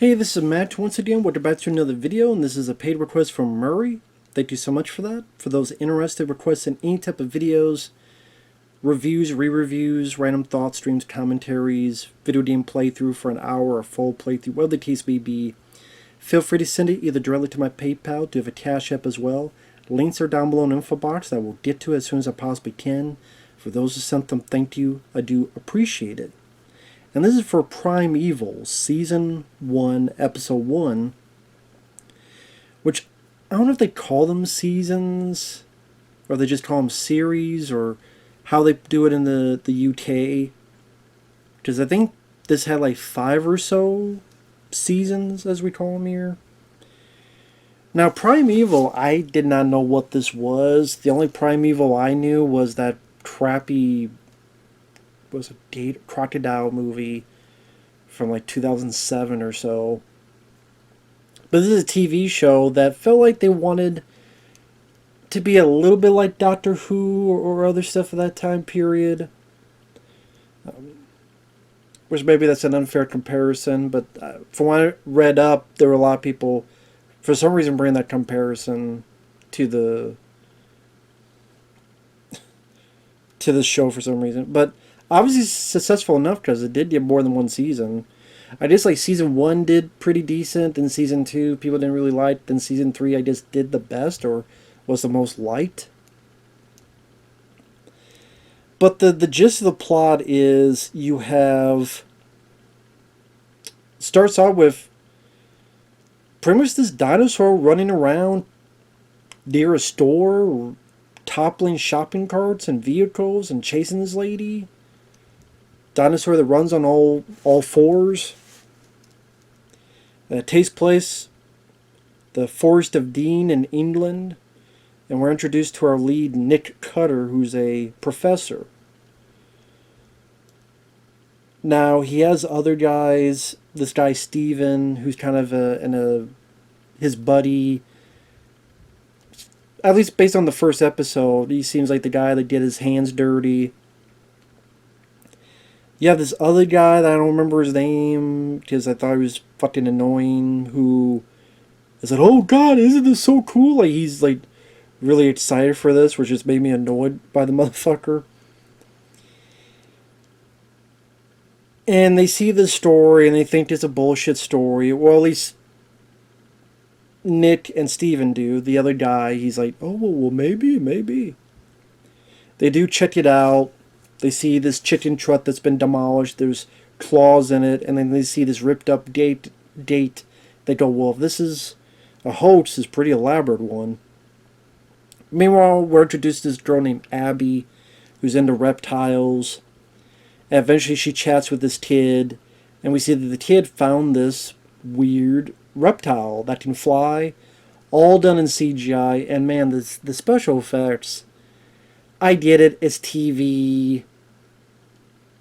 Hey, this is Matt once again. We're back to another video, and this is a paid request from Murray. Thank you so much for that. For those interested, requesting any type of videos, reviews, re-reviews, random thoughts, streams, commentaries, video game playthrough for an hour, or full playthrough, whatever the case may be, feel free to send it either directly to my PayPal, do have a CashApp as well. Links are down below in the info box. I will get to it as soon as I possibly can. For those who sent them, thank you. I do appreciate it. And this is for Primeval, Season 1, Episode 1, which I don't know if they call them seasons, or they just call them series, or how they do it in the UK. Because I think this had like 5 or so seasons, as we call them here. Now, Primeval, I did not know what this was. The only Primeval I knew was that crappy crocodile movie from like 2007 or so. But this is a TV show that felt like they wanted to be a little bit like Doctor Who or other stuff of that time period. Which maybe that's an unfair comparison, but from what I read up, there were a lot of people, for some reason, bringing that comparison to the show for some reason. But obviously successful enough because it did get more than one season. I just like season 1 did pretty decent, then season 2 people didn't really like, then season 3 I just did the best or was the most liked. But the gist of the plot is you have, starts out with pretty much this dinosaur running around near a store, toppling shopping carts and vehicles and chasing this lady. Dinosaur that runs on all fours. It takes place the Forest of Dean in England, and we're introduced to our lead Nick Cutter, who's a professor. Now he has other guys. This guy Steven, who's kind of his buddy. At least based on the first episode, he seems like the guy that did his hands dirty. You have this other guy that I don't remember his name because I thought he was fucking annoying, who is like, oh god, isn't this so cool? Like, he's like really excited for this, which just made me annoyed by the motherfucker. And they see this story and they think it's a bullshit story. Well, at least Nick and Steven do. The other guy, he's like, oh, well, maybe. They do check it out. They see this chicken truck that's been demolished. There's claws in it. And then they see this ripped up date. They go, well, if this is a hoax, it's a pretty elaborate one. Meanwhile, we're introduced to this girl named Abby, who's into reptiles. And eventually she chats with this kid. And we see that the kid found this weird reptile that can fly. All done in CGI. And man, the special effects, I get it. It's TV.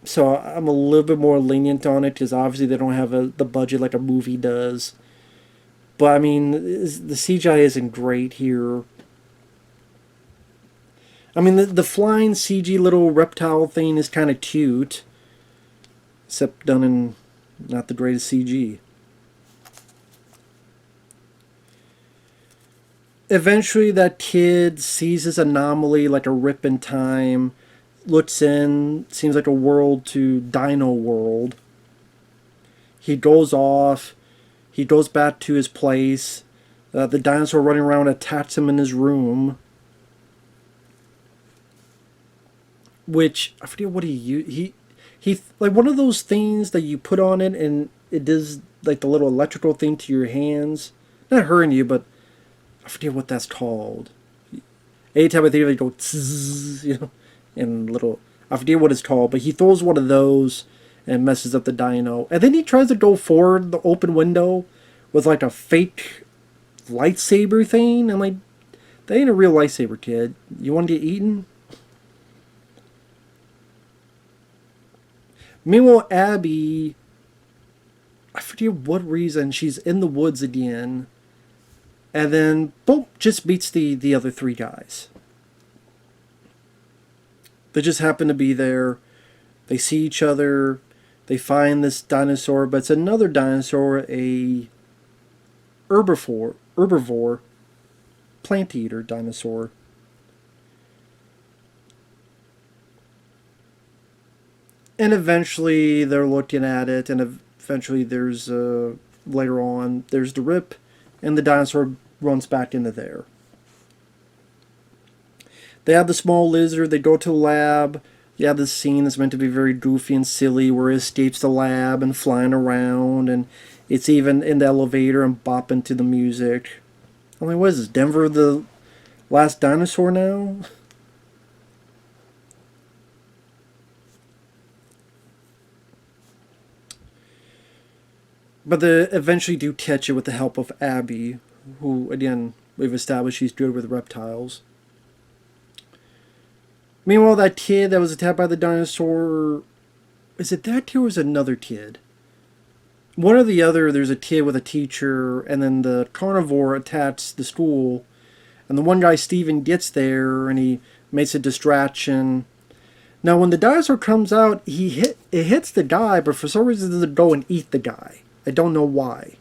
So I'm a little bit more lenient on it because obviously they don't have the budget like a movie does. But I mean, the CGI isn't great here. I mean, the flying CG little reptile thing is kind of cute. Except done in not the greatest CG. Eventually that kid sees this anomaly like a rip in time. Looks in, seems like a world to Dino World. He goes off. He goes back to his place. The dinosaur running around attacks him in his room. Which, I forget what he used. He like one of those things that you put on it and it does like the little electrical thing to your hands. Not hurting you, but I forget what that's called. Anytime I think of it, go tzzz, you know. And little, I forget what it's called, but he throws one of those and messes up the dino. And then he tries to go forward the open window with like a fake lightsaber thing. I'm like, that ain't a real lightsaber, kid. You want to get eaten? Meanwhile, Abby, I forget what reason, she's in the woods again. And then, boom, just meets the other 3 guys. They just happen to be there. They see each other. They find this dinosaur, but it's another dinosaur, a herbivore, plant eater dinosaur. And eventually they're looking at it, and eventually there's later on there's the rip, and the dinosaur runs back into there. They have the small lizard. They go to the lab. You have this scene that's meant to be very goofy and silly, where it escapes the lab and flying around, and it's even in the elevator and bopping to the music. I mean, what is this? Denver the Last Dinosaur now? But they eventually do catch it with the help of Abby, who, again, we've established she's good with reptiles. Meanwhile, that kid that was attacked by the dinosaur... Is it that kid or is it another kid? One or the other, there's a kid with a teacher, and then the carnivore attacks the school. And the one guy, Steven, gets there, and he makes a distraction. Now, when the dinosaur comes out, it hits the guy, but for some reason it doesn't go and eat the guy. I don't know why.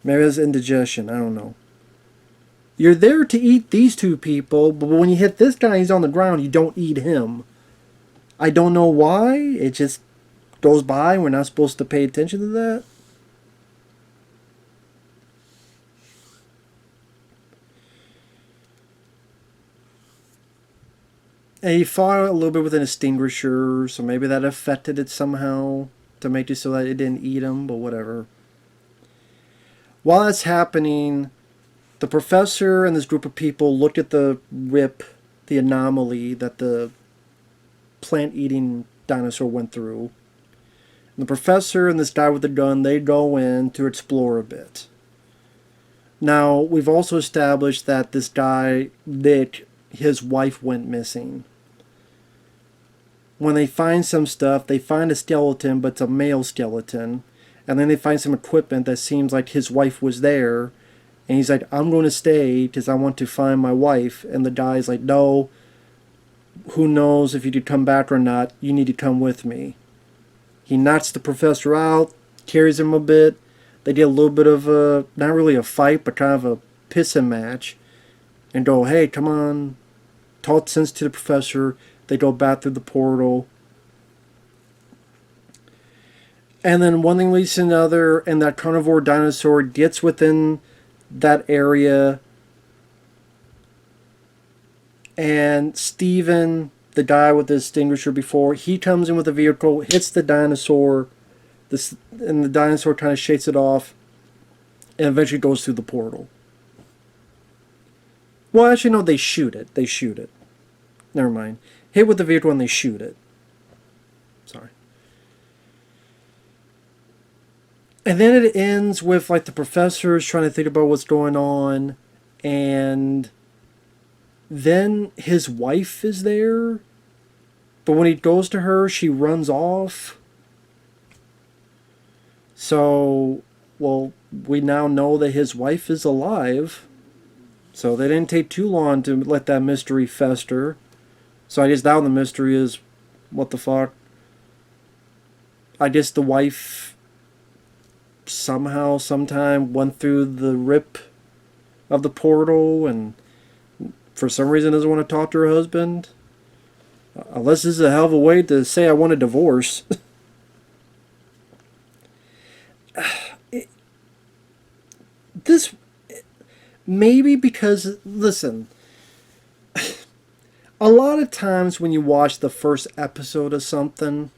Maybe it's indigestion. I don't know. You're there to eat these two people, but when you hit this guy, he's on the ground, you don't eat him. I don't know why. It just goes by. We're not supposed to pay attention to that. And he fought a little bit with an extinguisher, so maybe that affected it somehow to make it so that it didn't eat him, but whatever. While that's happening, the professor and this group of people look at the rip, the anomaly that the plant-eating dinosaur went through. And the professor and this guy with the gun, they go in to explore a bit. Now, we've also established that this guy, Nick, his wife went missing. When they find some stuff, they find a skeleton, but it's a male skeleton. And then they find some equipment that seems like his wife was there. And he's like, I'm going to stay because I want to find my wife. And the guy's like, no, who knows if you could come back or not. You need to come with me. He knocks the professor out, carries him a bit. They get a little bit of a, not really a fight, but kind of a pissing match. And go, hey, come on. Talk sense to the professor. They go back through the portal. And then one thing leads to another, and that carnivore dinosaur gets within that area. And Steven, the guy with the extinguisher before, he comes in with a vehicle, hits the dinosaur, and the dinosaur kind of shakes it off, and eventually goes through the portal. Well, actually, no, they shoot it. They shoot it. Never mind. Hit with the vehicle and they shoot it. Sorry. And then it ends with, like, the professors trying to think about what's going on. And then his wife is there. But when he goes to her, she runs off. So, well, we now know that his wife is alive. So they didn't take too long to let that mystery fester. So I guess now the mystery is, what the fuck? I guess the wife somehow, sometime went through the rip of the portal and for some reason doesn't want to talk to her husband. Unless this is a hell of a way to say I want a divorce. This... Maybe because, listen, a lot of times when you watch the first episode of something,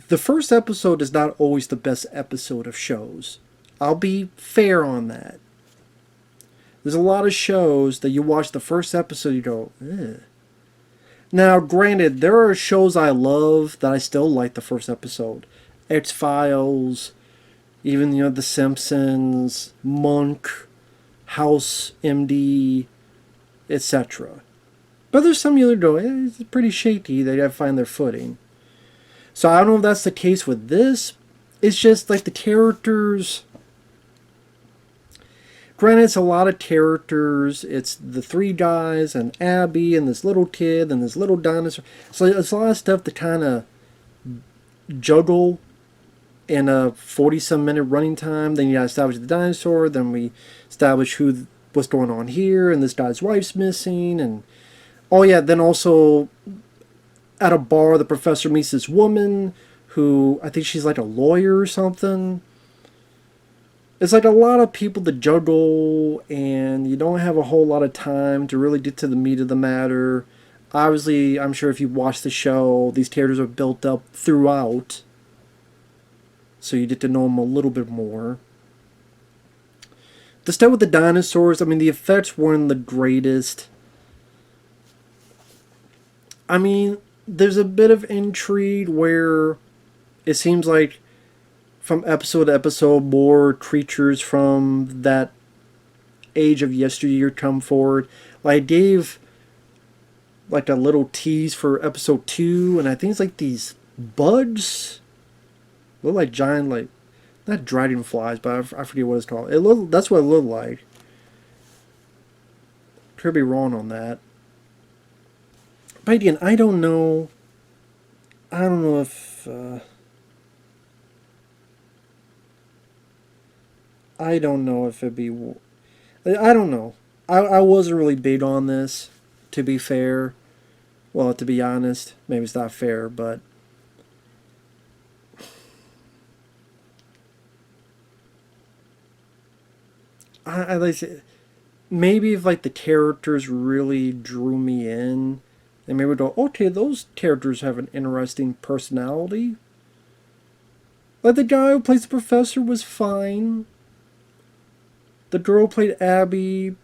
the first episode is not always the best episode of shows. I'll be fair on that. There's a lot of shows that you watch the first episode, you go, ugh. Now, granted, there are shows I love that I still like the first episode. X-Files, even, The Simpsons, Monk, House, MD, etc. But there's some you go, it's pretty shaky. They gotta find their footing. So I don't know if that's the case with this. It's just like the characters. Granted, it's a lot of characters. It's the three guys and Abby and this little kid and this little dinosaur. So it's a lot of stuff that kind of juggle in a 40-some minute running time. Then you gotta establish the dinosaur. Then we establish what's going on here, and this guy's wife's missing, and oh yeah, then also at a bar, the professor meets this woman who I think she's like a lawyer or something. It's like a lot of people to juggle, and you don't have a whole lot of time to really get to the meat of the matter. Obviously, I'm sure if you watch the show, these characters are built up throughout, so you get to know them a little bit more. The stuff with the dinosaurs, I mean, the effects weren't the greatest. I mean, there's a bit of intrigue where it seems like from episode to episode, more creatures from that age of yesteryear come forward. Like, I gave like a little tease for episode 2, and I think it's like these bugs. Look like giant, like, not dragonflies, but I forget what it's called. That's what it looked like. Could be wrong on that. But again, I don't know. I don't know if I don't know if it'd be. I don't know. I wasn't really big on this, to be fair. Well, to be honest, maybe it's not fair, but I like maybe if like the characters really drew me in, and maybe go, okay, those characters have an interesting personality. Like the guy who plays the professor was fine. The girl who played Abby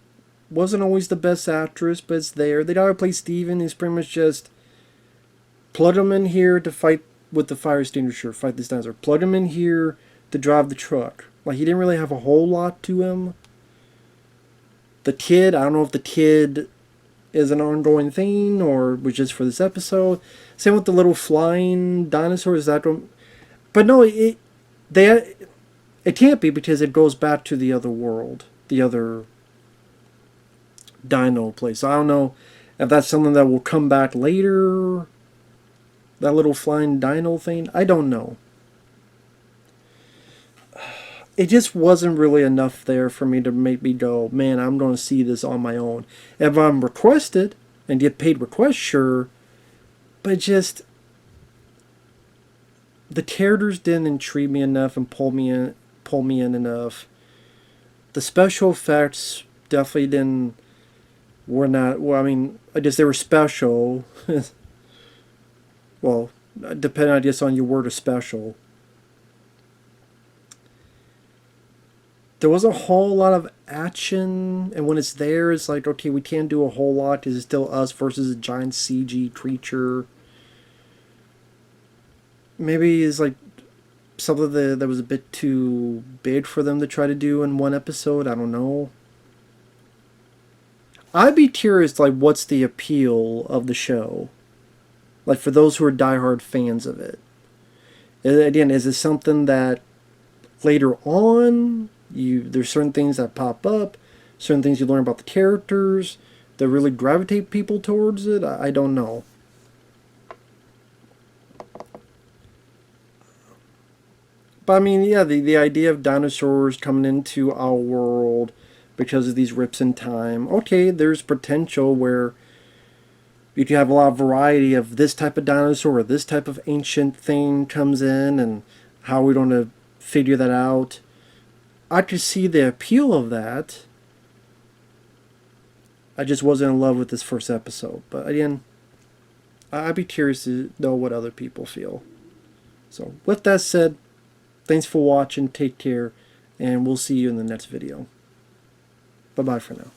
wasn't always the best actress, but it's there. The guy who played Steven is pretty much just plug him in here to fight with the fire extinguisher, fight this dinosaur. Plug him in here to drive the truck. Like, he didn't really have a whole lot to him. The kid, I don't know if the kid is an ongoing thing or was just for this episode. Same with the little flying dinosaurs. But no, it can't be because it goes back to the other world, the other dino place. I don't know if that's something that will come back later. That little flying dino thing. I don't know. It just wasn't really enough there for me to make me go, man, I'm going to see this on my own. If I'm requested and get paid request, sure. But just the characters didn't intrigue me enough and pull me in enough. The special effects definitely were not, well, I mean, I guess they were special. Well, depending, I guess, on your word of special. There was a whole lot of action, and when it's there, it's like, okay, we can't do a whole lot because it's still us versus a giant CG creature. Maybe it's like something that was a bit too big for them to try to do in one episode. I don't know. I'd be curious, like, what's the appeal of the show? Like, for those who are diehard fans of it. Again, is it something that later on, there's certain things that pop up, certain things you learn about the characters that really gravitate people towards it? I don't know. But I mean, yeah, the idea of dinosaurs coming into our world because of these rips in time. Okay, there's potential where you can have a lot of variety of this type of dinosaur or this type of ancient thing comes in, and how we're going to figure that out. I could see the appeal of that. I just wasn't in love with this first episode. But again, I'd be curious to know what other people feel. So with that said, thanks for watching, take care, and we'll see you in the next video. Bye-bye for now.